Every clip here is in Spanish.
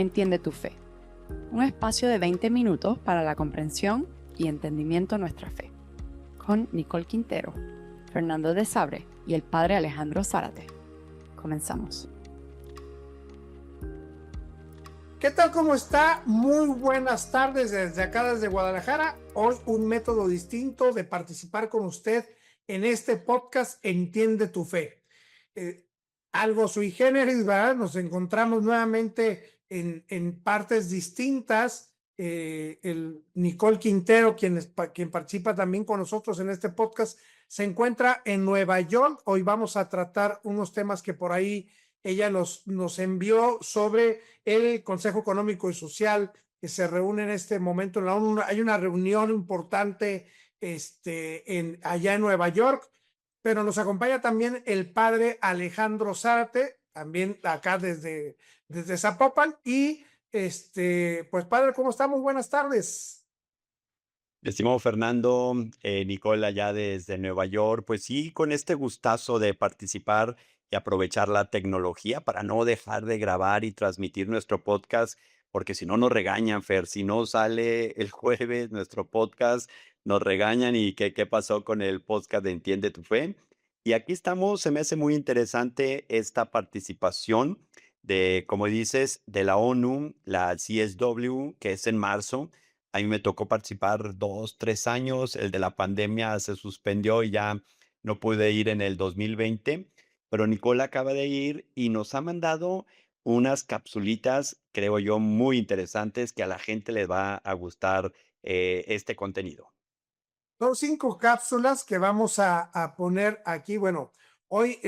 Entiende tu fe. Un espacio de 20 minutos para la comprensión y entendimiento de nuestra fe. Con Nicole Quintero, Fernando de Sabre y el padre Alejandro Zárate. Comenzamos. ¿Qué tal? ¿Cómo está? Muy buenas tardes desde acá, desde Guadalajara. Hoy un método distinto de participar con usted en este podcast Entiende tu Fe. Algo sui generis, ¿verdad? Nos encontramos nuevamente en partes distintas. El Nicole Quintero, quien participa también con nosotros en este podcast, se encuentra en Nueva York. Hoy vamos a tratar unos temas que por ahí ella nos envió sobre el Consejo Económico y Social que se reúne en este momento en la ONU. Hay una reunión importante allá en Nueva York, pero nos acompaña también el padre Alejandro Zárate, también acá desde Zapopan. Y pues padre, ¿cómo estamos? Buenas tardes. Estimado Fernando, Nicole allá desde Nueva York, pues sí, con este gustazo de participar y aprovechar la tecnología para no dejar de grabar y transmitir nuestro podcast, porque si no nos regañan, Fer, si no sale el jueves nuestro podcast, nos regañan y qué pasó con el podcast de Entiende tu Fe. Y aquí estamos, se me hace muy interesante esta participación de, como dices, de la ONU, la CSW, que es en marzo. A mí me tocó participar 2, 3 años, el de la pandemia se suspendió y ya no pude ir en el 2020, pero Nicole acaba de ir y nos ha mandado unas capsulitas, creo yo, muy interesantes que a la gente le va a gustar, este contenido. Son 5 cápsulas que vamos a poner aquí. Bueno, hoy,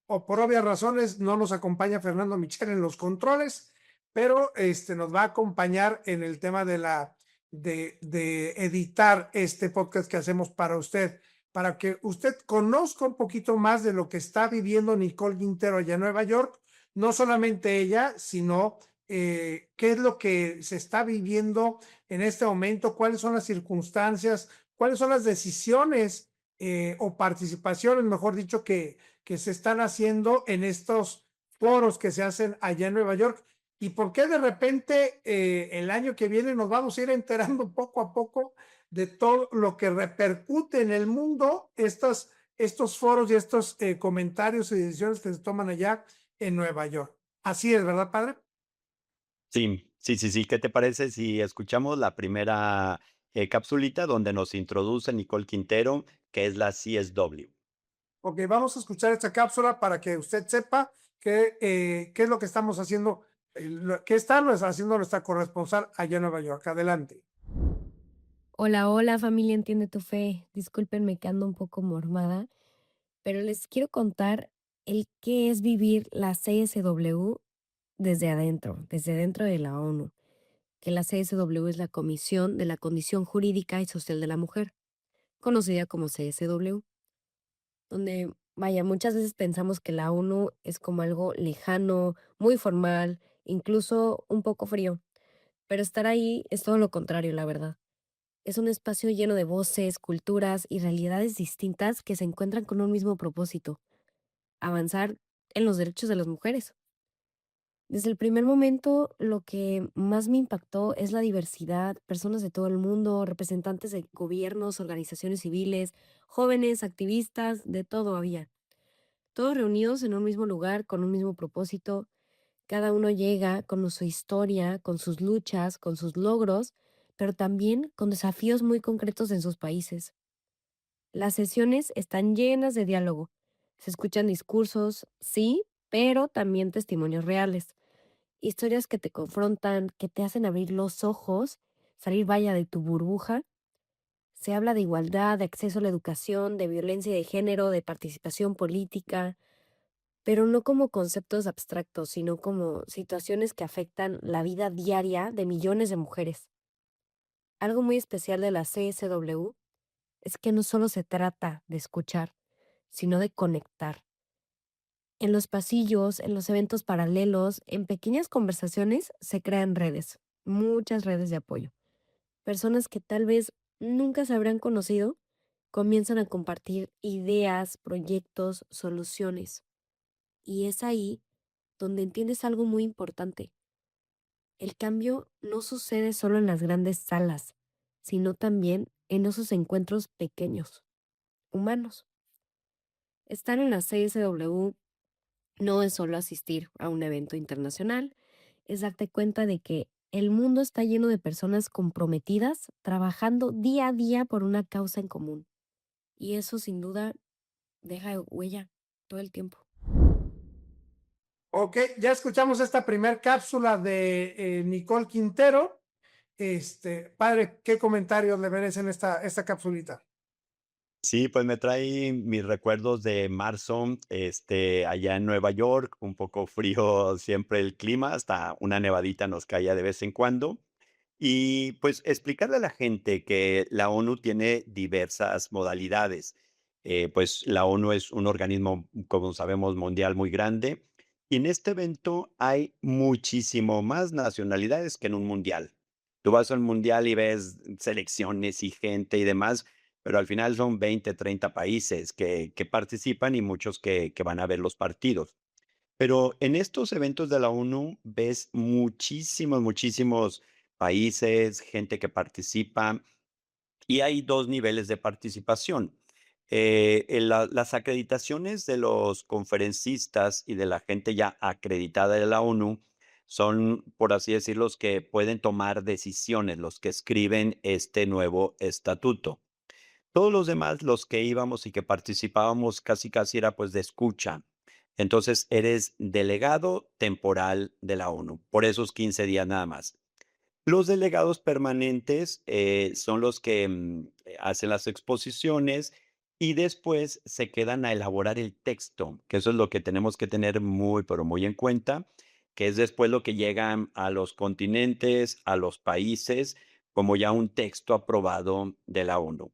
o por obvias razones, no nos acompaña Fernando Michel en los controles, pero nos va a acompañar en el tema de editar este podcast que hacemos para usted, para que usted conozca un poquito más de lo que está viviendo Nicole Quintero allá en Nueva York. No solamente ella, sino qué es lo que se está viviendo en este momento, cuáles son las circunstancias, cuáles son las decisiones o participaciones, mejor dicho, que se están haciendo en estos foros que se hacen allá en Nueva York, y por qué de repente el año que viene nos vamos a ir enterando poco a poco de todo lo que repercute en el mundo estos foros y estos comentarios y decisiones que se toman allá en Nueva York. Así es, ¿verdad, padre? Sí. ¿Qué te parece si escuchamos la primera, capsulita donde nos introduce Nicole Quintero, que es la CSW? Ok, vamos a escuchar esta cápsula para que usted sepa qué es lo que estamos haciendo, qué está haciendo nuestra corresponsal allá en Nueva York. Adelante. Hola, hola familia Entiende tu Fe. Discúlpenme que ando un poco mormada, pero les quiero contar el qué es vivir la CSW desde dentro de la ONU, que la CSW es la Comisión de la Condición Jurídica y Social de la Mujer, conocida como CSW, donde, vaya, muchas veces pensamos que la ONU es como algo lejano, muy formal, incluso un poco frío, pero estar ahí es todo lo contrario, la verdad. Es un espacio lleno de voces, culturas y realidades distintas que se encuentran con un mismo propósito: avanzar en los derechos de las mujeres. Desde el primer momento, lo que más me impactó es la diversidad, personas de todo el mundo, representantes de gobiernos, organizaciones civiles, jóvenes, activistas, de todo había. Todos reunidos en un mismo lugar, con un mismo propósito. Cada uno llega con su historia, con sus luchas, con sus logros, pero también con desafíos muy concretos en sus países. Las sesiones están llenas de diálogo. Se escuchan discursos, sí, pero también testimonios reales. Historias que te confrontan, que te hacen abrir los ojos, salir vaya de tu burbuja. Se habla de igualdad, de acceso a la educación, de violencia de género, de participación política, pero no como conceptos abstractos, sino como situaciones que afectan la vida diaria de millones de mujeres. Algo muy especial de la CSW es que no solo se trata de escuchar, sino de conectar. En los pasillos, en los eventos paralelos, en pequeñas conversaciones se crean redes, muchas redes de apoyo. Personas que tal vez nunca se habrán conocido comienzan a compartir ideas, proyectos, soluciones. Y es ahí donde entiendes algo muy importante. El cambio no sucede solo en las grandes salas, sino también en esos encuentros pequeños, humanos. Estar en la CSW no es solo asistir a un evento internacional, es darte cuenta de que el mundo está lleno de personas comprometidas, trabajando día a día por una causa en común. Y eso sin duda deja huella todo el tiempo. Ok, ya escuchamos esta primer cápsula de Nicole Quintero. Padre, ¿qué comentarios le merecen esta capsulita? Sí, pues me trae mis recuerdos de marzo, allá en Nueva York, un poco frío siempre el clima, hasta una nevadita nos caía de vez en cuando. Y pues explicarle a la gente que la ONU tiene diversas modalidades. Pues la ONU es un organismo, como sabemos, mundial muy grande. Y en este evento hay muchísimo más nacionalidades que en un mundial. Tú vas al mundial y ves selecciones y gente y demás, pero al final son 20, 30 países que participan y muchos que van a ver los partidos. Pero en estos eventos de la ONU ves muchísimos, muchísimos países, gente que participa, y hay 2 niveles de participación. En las acreditaciones de los conferencistas y de la gente ya acreditada de la ONU son, por así decirlo, los que pueden tomar decisiones, los que escriben este nuevo estatuto. Todos los demás, los que íbamos y que participábamos, casi, casi era, pues, de escucha. Entonces, eres delegado temporal de la ONU, por esos 15 días nada más. Los delegados permanentes, son los que, hacen las exposiciones y después se quedan a elaborar el texto, que eso es lo que tenemos que tener muy, pero muy en cuenta, que es después lo que llega a los continentes, a los países, como ya un texto aprobado de la ONU.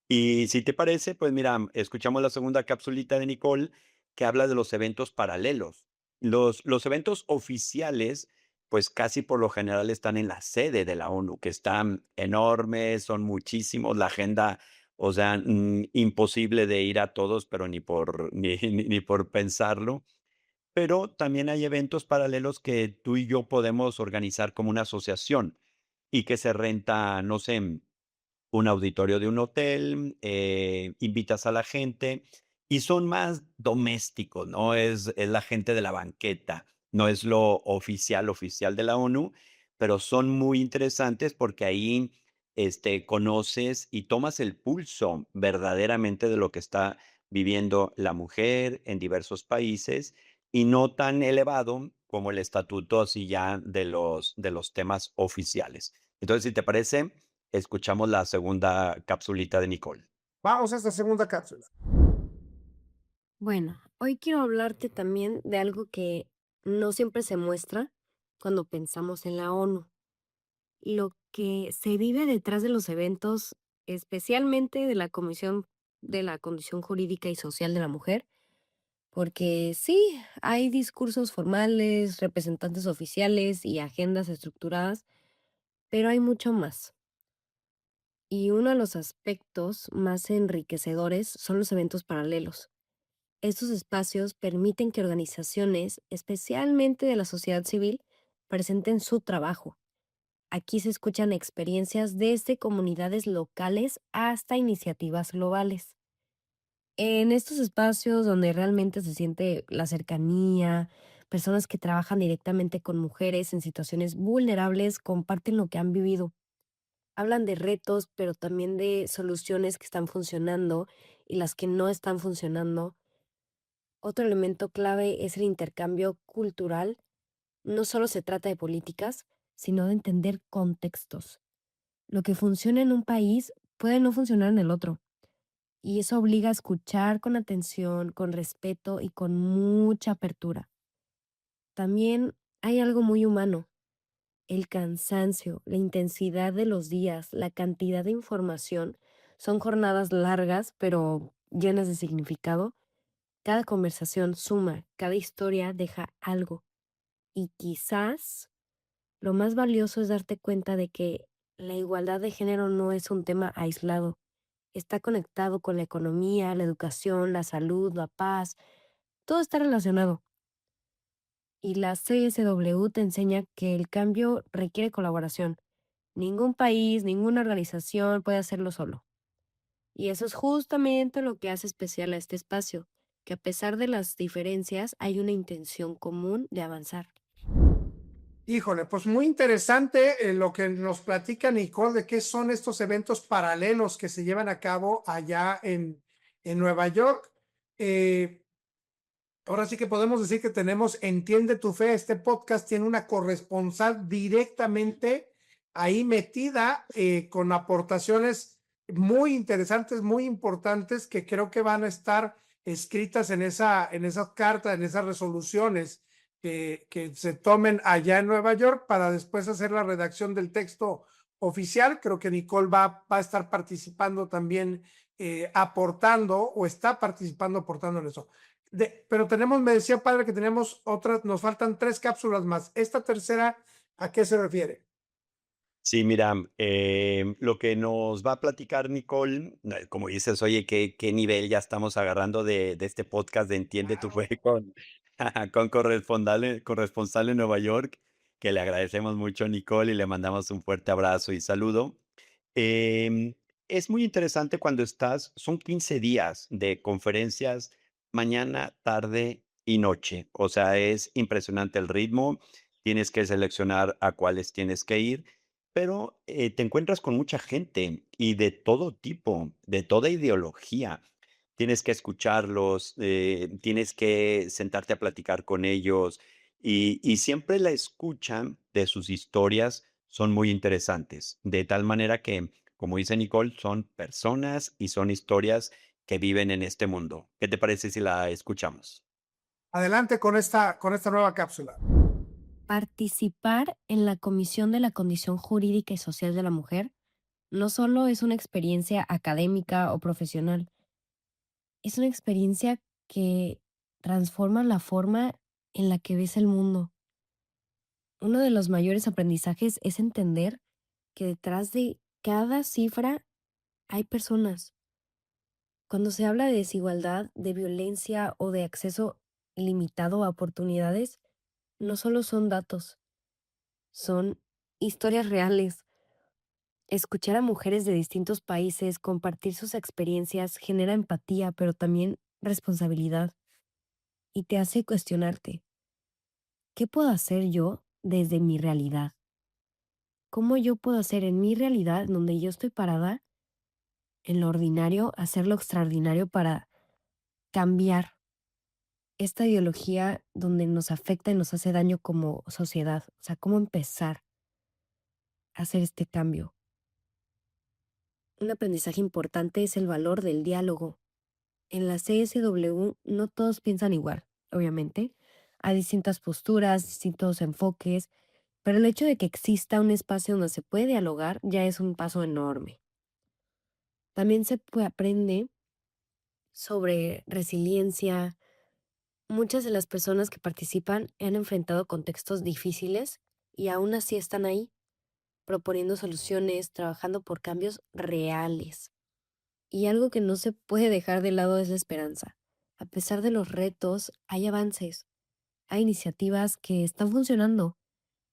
Y si te parece, pues mira, escuchamos la segunda capsulita de Nicole que habla de los eventos paralelos. Los eventos oficiales, pues casi por lo general están en la sede de la ONU, que están enormes, son muchísimos, la agenda, o sea, imposible de ir a todos, pero ni por, ni por pensarlo. Pero también hay eventos paralelos que tú y yo podemos organizar como una asociación y que se renta, no sé, un auditorio de un hotel, invitas a la gente y son más domésticos, ¿no? Es la gente de la banqueta, no es lo oficial, oficial de la ONU, pero son muy interesantes porque ahí, conoces y tomas el pulso verdaderamente de lo que está viviendo la mujer en diversos países y no tan elevado como el estatuto así ya de los temas oficiales. Entonces, si te parece, escuchamos la segunda capsulita de Nicole. Vamos a esta segunda cápsula. Bueno, hoy quiero hablarte también de algo que no siempre se muestra cuando pensamos en la ONU. Lo que se vive detrás de los eventos, especialmente de la Comisión de la Condición Jurídica y Social de la Mujer, porque sí, hay discursos formales, representantes oficiales y agendas estructuradas, pero hay mucho más. Y uno de los aspectos más enriquecedores son los eventos paralelos. Estos espacios permiten que organizaciones, especialmente de la sociedad civil, presenten su trabajo. Aquí se escuchan experiencias desde comunidades locales hasta iniciativas globales. En estos espacios donde realmente se siente la cercanía, personas que trabajan directamente con mujeres en situaciones vulnerables comparten lo que han vivido. Hablan de retos, pero también de soluciones que están funcionando y las que no están funcionando. Otro elemento clave es el intercambio cultural. No solo se trata de políticas, sino de entender contextos. Lo que funciona en un país puede no funcionar en el otro. Y eso obliga a escuchar con atención, con respeto y con mucha apertura. También hay algo muy humano, el cansancio, la intensidad de los días, la cantidad de información. Son jornadas largas, pero llenas de significado. Cada conversación suma, cada historia deja algo. Y quizás lo más valioso es darte cuenta de que la igualdad de género no es un tema aislado. Está conectado con la economía, la educación, la salud, la paz. Todo está relacionado. Y la CSW te enseña que el cambio requiere colaboración. Ningún país, ninguna organización puede hacerlo solo. Y eso es justamente lo que hace especial a este espacio, que a pesar de las diferencias hay una intención común de avanzar. Híjole, pues muy interesante lo que nos platica Nicole de qué son estos eventos paralelos que se llevan a cabo allá en Nueva York. Eh, Ahora sí que podemos decir que tenemos Entiende tu Fe. Este podcast tiene una corresponsal directamente ahí metida con aportaciones muy interesantes, muy importantes que creo que van a estar escritas en esa carta, en esas resoluciones que se tomen allá en Nueva York para después hacer la redacción del texto oficial. Creo que Nicole va a estar participando también, aportando o está participando aportando en eso. Pero tenemos, me decía padre que tenemos otras, nos faltan 3 cápsulas más. Esta tercera, ¿a qué se refiere? Sí, mira, lo que nos va a platicar Nicole, como dices, oye, qué nivel ya estamos agarrando de este podcast de Entiende tu Fe con, con corresponsal en Nueva York, que le agradecemos mucho a Nicole y le mandamos un fuerte abrazo y saludo. Em, es muy interesante cuando son 15 días de conferencias mañana, tarde y noche. O sea, es impresionante el ritmo. Tienes que seleccionar a cuáles tienes que ir, pero te encuentras con mucha gente y de todo tipo, de toda ideología. Tienes que escucharlos, tienes que sentarte a platicar con ellos y siempre la escucha de sus historias son muy interesantes, de tal manera que, como dice Nicole, son personas y son historias que viven en este mundo. ¿Qué te parece si la escuchamos? Adelante con esta nueva cápsula. Participar en la Comisión de la Condición Jurídica y Social de la Mujer no solo es una experiencia académica o profesional, es una experiencia que transforma la forma en la que ves el mundo. Uno de los mayores aprendizajes es entender que detrás de cada cifra hay personas. Cuando se habla de desigualdad, de violencia o de acceso limitado a oportunidades, no solo son datos, son historias reales. Escuchar a mujeres de distintos países compartir sus experiencias genera empatía, pero también responsabilidad y te hace cuestionarte, ¿qué puedo hacer yo desde mi realidad? ¿Cómo yo puedo hacer en mi realidad, donde yo estoy parada, en lo ordinario, hacer lo extraordinario para cambiar esta ideología donde nos afecta y nos hace daño como sociedad? O sea, ¿cómo empezar a hacer este cambio? Un aprendizaje importante es el valor del diálogo. En la CSW no todos piensan igual, obviamente. Hay distintas posturas, distintos enfoques, pero el hecho de que exista un espacio donde se puede dialogar ya es un paso enorme. También aprende sobre resiliencia. Muchas de las personas que participan han enfrentado contextos difíciles y aún así están ahí, proponiendo soluciones, trabajando por cambios reales. Y algo que no se puede dejar de lado es la esperanza. A pesar de los retos, hay avances, hay iniciativas que están funcionando,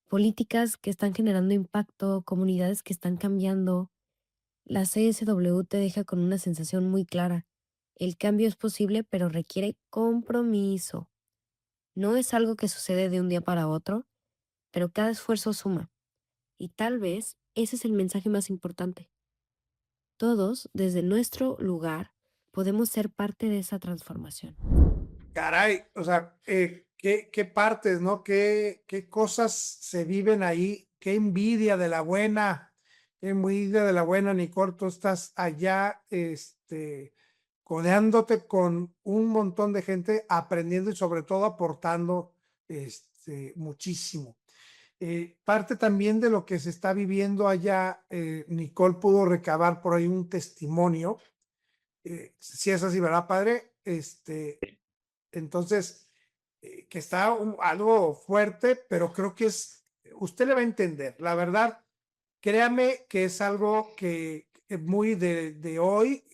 políticas que están generando impacto, comunidades que están cambiando. La CSW te deja con una sensación muy clara. El cambio es posible, pero requiere compromiso. No es algo que sucede de un día para otro, pero cada esfuerzo suma. Y tal vez ese es el mensaje más importante. Todos, desde nuestro lugar, podemos ser parte de esa transformación. Caray, o sea, qué partes, ¿no? Qué cosas se viven ahí, qué envidia de la buena, Nicole. Tú estás allá, codeándote con un montón de gente, aprendiendo y sobre todo aportando, muchísimo. Parte también de lo que se está viviendo allá, Nicole pudo recabar por ahí un testimonio, si es así, ¿verdad, padre? Entonces, que está algo fuerte, pero creo que usted le va a entender. La verdad, créame que es algo que muy de hoy,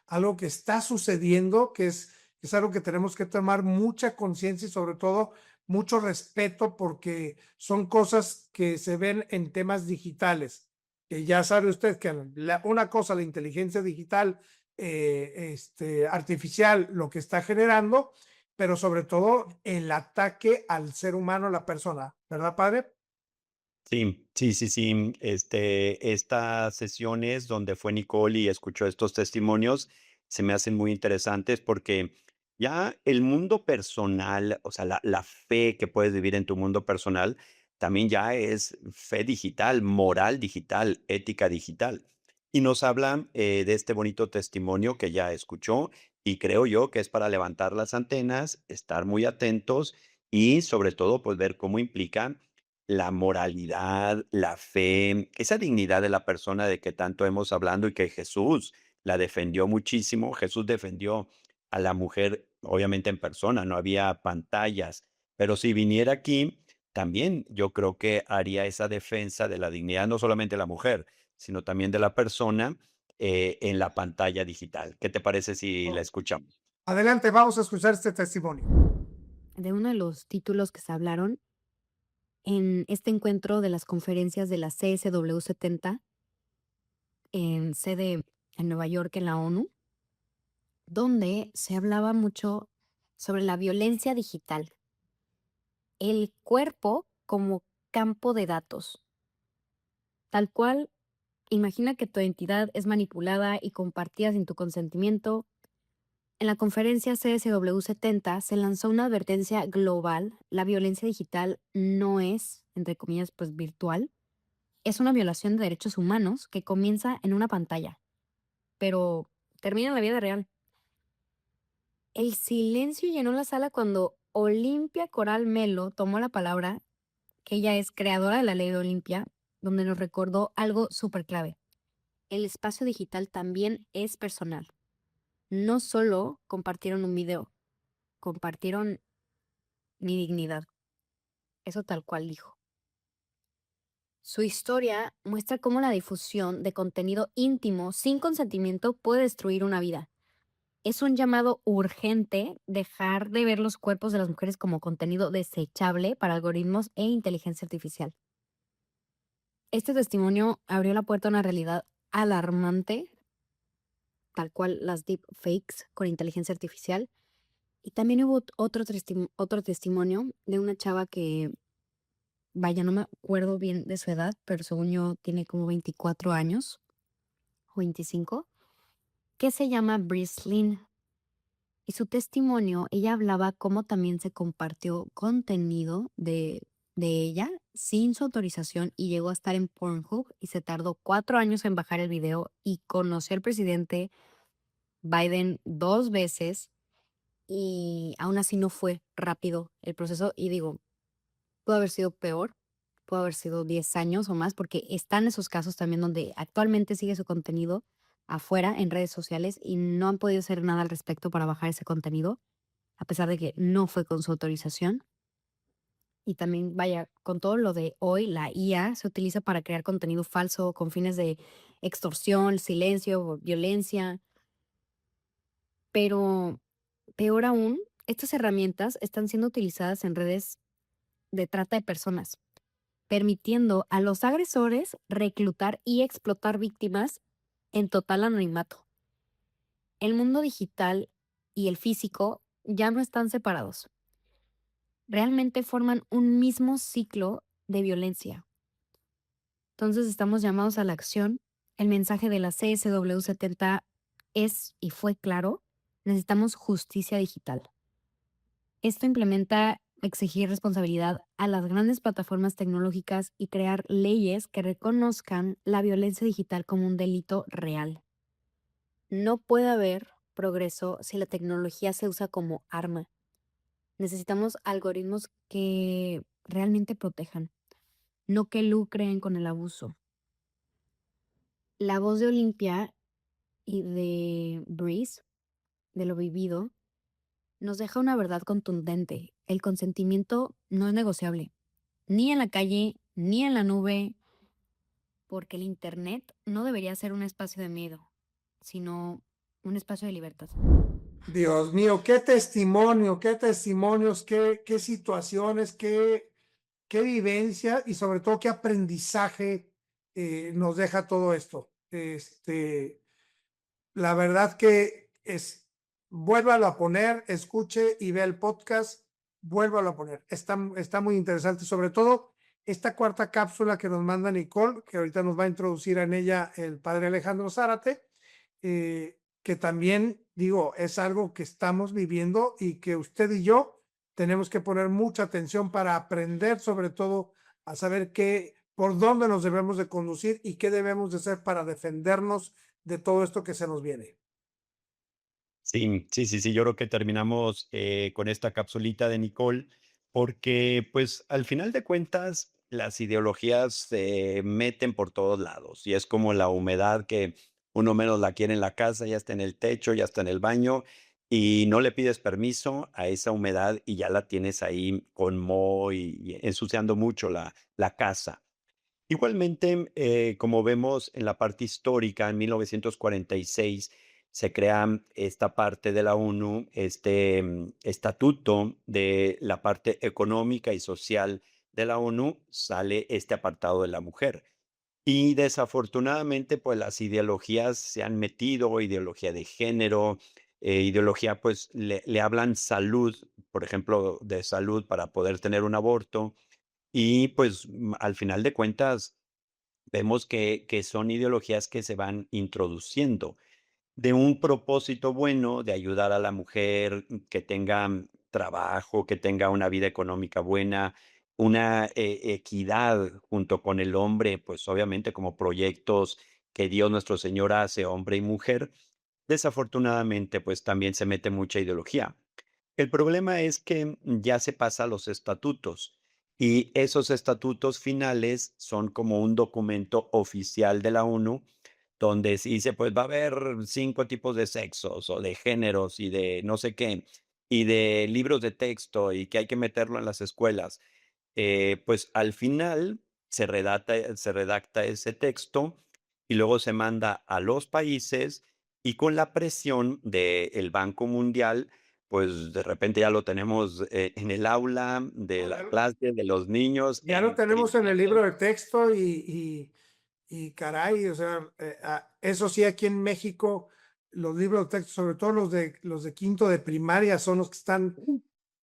algo que está sucediendo, que es algo que tenemos que tomar mucha conciencia y sobre todo mucho respeto porque son cosas que se ven en temas digitales. Que ya sabe usted que una cosa, la inteligencia digital, artificial, lo que está generando, pero sobre todo el ataque al ser humano, a la persona, ¿verdad, padre? Sí, sí, sí, sí. Estas sesiones donde fue Nicole y escuchó estos testimonios se me hacen muy interesantes porque ya el mundo personal, o sea, la fe que puedes vivir en tu mundo personal, también ya es fe digital, moral digital, ética digital. Y nos habla de este bonito testimonio que ya escuchó y creo yo que es para levantar las antenas, estar muy atentos y sobre todo pues ver cómo implica la moralidad, la fe, esa dignidad de la persona de que tanto hemos hablando y que Jesús la defendió muchísimo. Jesús defendió a la mujer, obviamente en persona, no había pantallas, pero si viniera aquí, también yo creo que haría esa defensa de la dignidad, no solamente de la mujer, sino también de la persona en la pantalla digital. ¿Qué te parece si la escuchamos? Adelante, vamos a escuchar este testimonio. De uno de los títulos que se hablaron en este encuentro de las conferencias de la CSW 70 en sede en Nueva York, en la ONU, donde se hablaba mucho sobre la violencia digital, el cuerpo como campo de datos. Tal cual, imagina que tu identidad es manipulada y compartida sin tu consentimiento. En la conferencia CSW 70 se lanzó una advertencia global. La violencia digital no es, entre comillas, pues virtual. Es una violación de derechos humanos que comienza en una pantalla, pero termina en la vida real. El silencio llenó la sala cuando Olimpia Coral Melo tomó la palabra, que ella es creadora de la ley de Olimpia, donde nos recordó algo súper clave. El espacio digital también es personal. No solo compartieron un video, compartieron mi dignidad. Eso tal cual dijo. Su historia muestra cómo la difusión de contenido íntimo sin consentimiento puede destruir una vida. Es un llamado urgente dejar de ver los cuerpos de las mujeres como contenido desechable para algoritmos e inteligencia artificial. Este testimonio abrió la puerta a una realidad alarmante, tal cual las deepfakes con inteligencia artificial. Y también hubo otro testimonio de una chava que, vaya, no me acuerdo bien de su edad, pero según yo tiene como 24 años o 25, que se llama Brislin. Y su testimonio, ella hablaba cómo también se compartió contenido de ella sin su autorización y llegó a estar en Pornhub y se tardó 4 años en bajar el video y conoció al presidente Biden 2 veces y aún así no fue rápido el proceso. Y digo, pudo haber sido peor, pudo haber sido 10 años o más, porque están esos casos también donde actualmente sigue su contenido afuera en redes sociales y no han podido hacer nada al respecto para bajar ese contenido, a pesar de que no fue con su autorización. Y también, vaya, con todo lo de hoy, la IA se utiliza para crear contenido falso con fines de extorsión, silencio, o violencia. Pero peor aún, estas herramientas están siendo utilizadas en redes de trata de personas, permitiendo a los agresores reclutar y explotar víctimas en total anonimato. El mundo digital y el físico ya no están separados. Realmente forman un mismo ciclo de violencia. Entonces estamos llamados a la acción. El mensaje de la CSW 70 es y fue claro: necesitamos justicia digital. Esto implementa exigir responsabilidad a las grandes plataformas tecnológicas y crear leyes que reconozcan la violencia digital como un delito real. No puede haber progreso si la tecnología se usa como arma. Necesitamos algoritmos que realmente protejan, no que lucren con el abuso. La voz de Olimpia y de Breeze, de lo vivido, nos deja una verdad contundente. El consentimiento no es negociable, ni en la calle, ni en la nube, porque el Internet no debería ser un espacio de miedo, sino un espacio de libertad. Dios mío, qué testimonio, qué testimonios, qué situaciones, qué vivencia y sobre todo qué aprendizaje nos deja todo esto. La verdad que vuélvalo a poner, escuche y vea el podcast, vuélvalo a poner. Está muy interesante, sobre todo esta cuarta cápsula que nos manda Nicole, que ahorita nos va a introducir en ella el padre Alejandro Zárate, que también, digo, es algo que estamos viviendo y que usted y yo tenemos que poner mucha atención para aprender, sobre todo a saber por dónde nos debemos de conducir y qué debemos de hacer para defendernos de todo esto que se nos viene. Sí, sí, sí, sí, yo creo que terminamos con esta capsulita de Nicole, porque pues al final de cuentas las ideologías se meten por todos lados y es como la humedad que uno menos la quiere en la casa, ya está en el techo, ya está en el baño y no le pides permiso a esa humedad y ya la tienes ahí con moho y ensuciando mucho la casa. Igualmente, como vemos en la parte histórica, en 1946 se crea esta parte de la ONU, estatuto de la parte económica y social de la ONU, sale este apartado de la mujer. Y desafortunadamente, pues las ideologías se han metido, ideología de género, ideología, pues le hablan salud, por ejemplo, de salud para poder tener un aborto. Y pues al final de cuentas, vemos que son ideologías que se van introduciendo de un propósito bueno de ayudar a la mujer que tenga trabajo, que tenga una vida económica buena, una equidad junto con el hombre, pues obviamente como proyectos que Dios nuestro Señor hace, hombre y mujer. Desafortunadamente, pues también se mete mucha ideología. El problema es que ya se pasa a los estatutos y esos estatutos finales son como un documento oficial de la ONU donde se dice, pues va a haber 5 tipos de sexos o de géneros y de no sé qué, y de libros de texto y que hay que meterlo en las escuelas. Pues al final se redacta ese texto y luego se manda a los países y con la presión del Banco Mundial, pues de repente ya lo tenemos en el aula de No, la clase de los niños ya lo en tenemos en el primaria. libro de texto y caray, o sea, eso sí, aquí en México, los libros de texto, sobre todo los de quinto de primaria, son los que están,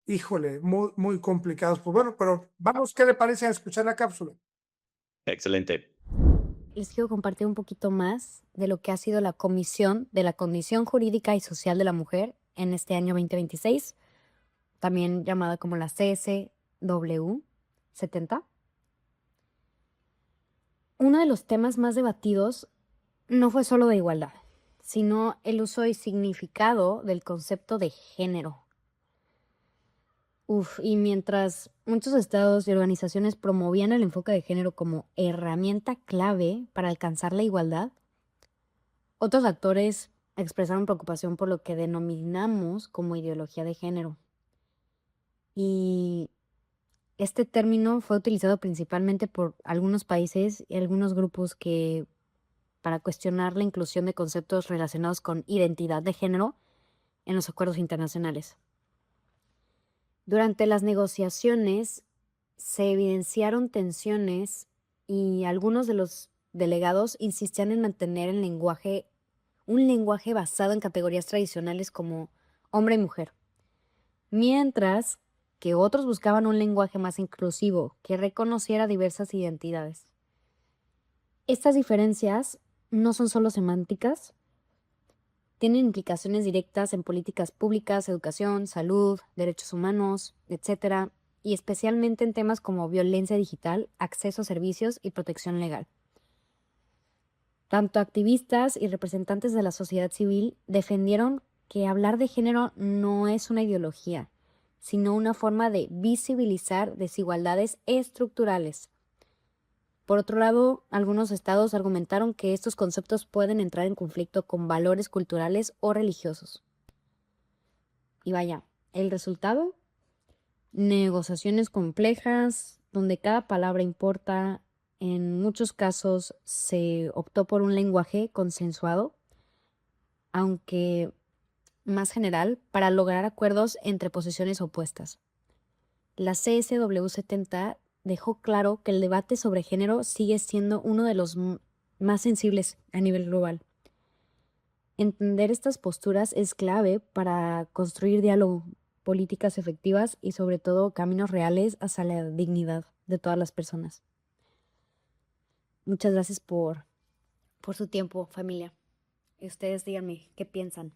híjole, muy, muy complicados. Pues bueno, pero vamos, ¿qué le parece a escuchar la cápsula? Excelente. Les quiero compartir un poquito más de lo que ha sido la Comisión de la Condición Jurídica y Social de la Mujer en este año 2026, también llamada como la CSW 70. Uno de los temas más debatidos no fue solo de igualdad, sino el uso y significado del concepto de género. Y mientras muchos estados y organizaciones promovían el enfoque de género como herramienta clave para alcanzar la igualdad, otros actores expresaron preocupación por lo que denominamos como ideología de género. Y este término fue utilizado principalmente por algunos países y algunos grupos para cuestionar la inclusión de conceptos relacionados con identidad de género en los acuerdos internacionales. Durante las negociaciones se evidenciaron tensiones y algunos de los delegados insistían en mantener un lenguaje basado en categorías tradicionales como hombre y mujer, mientras que otros buscaban un lenguaje más inclusivo que reconociera diversas identidades. Estas diferencias no son solo semánticas, tienen implicaciones directas en políticas públicas, educación, salud, derechos humanos, etc., y especialmente en temas como violencia digital, acceso a servicios y protección legal. Tanto activistas y representantes de la sociedad civil defendieron que hablar de género no es una ideología, sino una forma de visibilizar desigualdades estructurales. Por otro lado, algunos estados argumentaron que estos conceptos pueden entrar en conflicto con valores culturales o religiosos. Y vaya, el resultado: negociaciones complejas, donde cada palabra importa. En muchos casos se optó por un lenguaje consensuado, aunque más general para lograr acuerdos entre posiciones opuestas. La CSW70 dejó claro que el debate sobre género sigue siendo uno de los más sensibles a nivel global. Entender estas posturas es clave para construir diálogo, políticas efectivas y sobre todo caminos reales hacia la dignidad de todas las personas. Muchas gracias por su tiempo, familia. Y ustedes díganme, ¿qué piensan?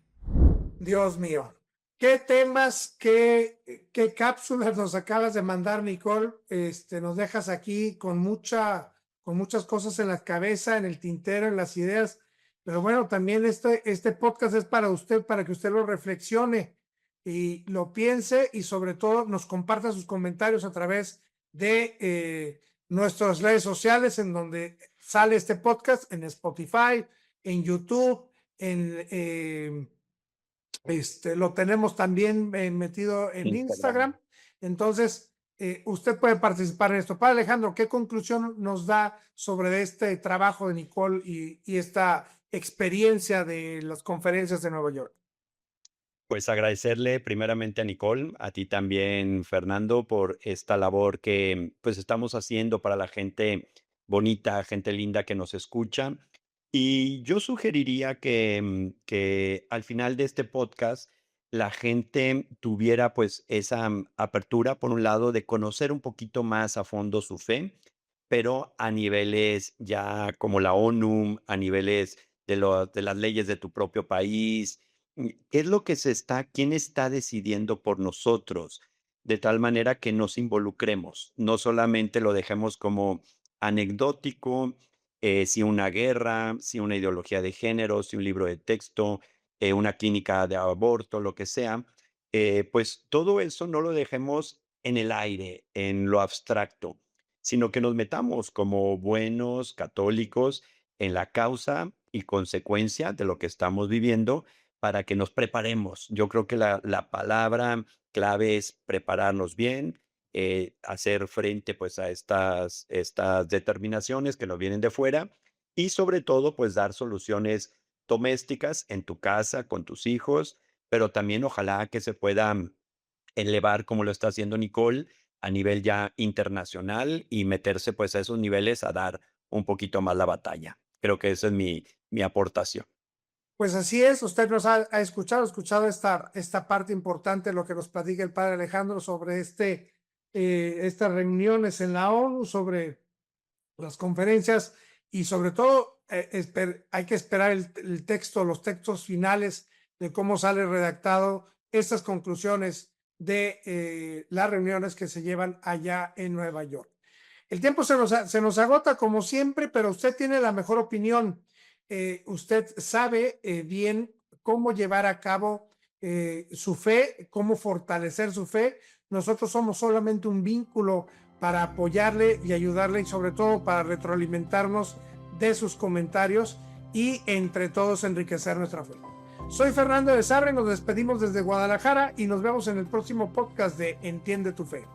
Dios mío, qué temas, qué cápsulas nos acabas de mandar, Nicole. Nos dejas aquí con muchas cosas en la cabeza, en el tintero, en las ideas. Pero bueno, también este podcast es para usted, para que usted lo reflexione y lo piense y sobre todo nos comparta sus comentarios a través de nuestras redes sociales en donde sale este podcast, en Spotify, en YouTube, lo tenemos también metido en Instagram. Entonces, usted puede participar en esto. Padre Alejandro, ¿qué conclusión nos da sobre este trabajo de Nicole y esta experiencia de las conferencias de Nueva York? Pues agradecerle primeramente a Nicole, a ti también, Fernando, por esta labor que pues estamos haciendo para la gente bonita, gente linda que nos escucha. Y yo sugeriría que al final de este podcast la gente tuviera pues esa apertura, por un lado, de conocer un poquito más a fondo su fe, pero a niveles ya como la ONU, a niveles de las leyes de tu propio país. ¿Qué es lo que quién está decidiendo por nosotros? De tal manera que nos involucremos, no solamente lo dejemos como anecdótico, si una guerra, si una ideología de género, si un libro de texto, una clínica de aborto, lo que sea, pues todo eso no lo dejemos en el aire, en lo abstracto, sino que nos metamos como buenos católicos en la causa y consecuencia de lo que estamos viviendo para que nos preparemos. Yo creo que la palabra clave es prepararnos bien, hacer frente pues a estas determinaciones que nos vienen de fuera y sobre todo pues dar soluciones domésticas en tu casa, con tus hijos, pero también ojalá que se pueda elevar como lo está haciendo Nicole a nivel ya internacional y meterse pues a esos niveles a dar un poquito más la batalla. Creo que esa es mi aportación. Pues así es, usted nos ha escuchado esta parte importante, lo que nos platica el padre Alejandro sobre estas reuniones en la ONU, sobre las conferencias y sobre todo hay que esperar el texto, los textos finales de cómo sale redactado estas conclusiones de las reuniones que se llevan allá en Nueva York. El tiempo se nos agota como siempre, pero usted tiene la mejor opinión. Usted sabe bien cómo llevar a cabo su fe, cómo fortalecer su fe. Nosotros somos solamente un vínculo para apoyarle y ayudarle y sobre todo para retroalimentarnos de sus comentarios y entre todos enriquecer nuestra fe. Soy Fernando de Sabre, nos despedimos desde Guadalajara y nos vemos en el próximo podcast de Entiende tu Fe.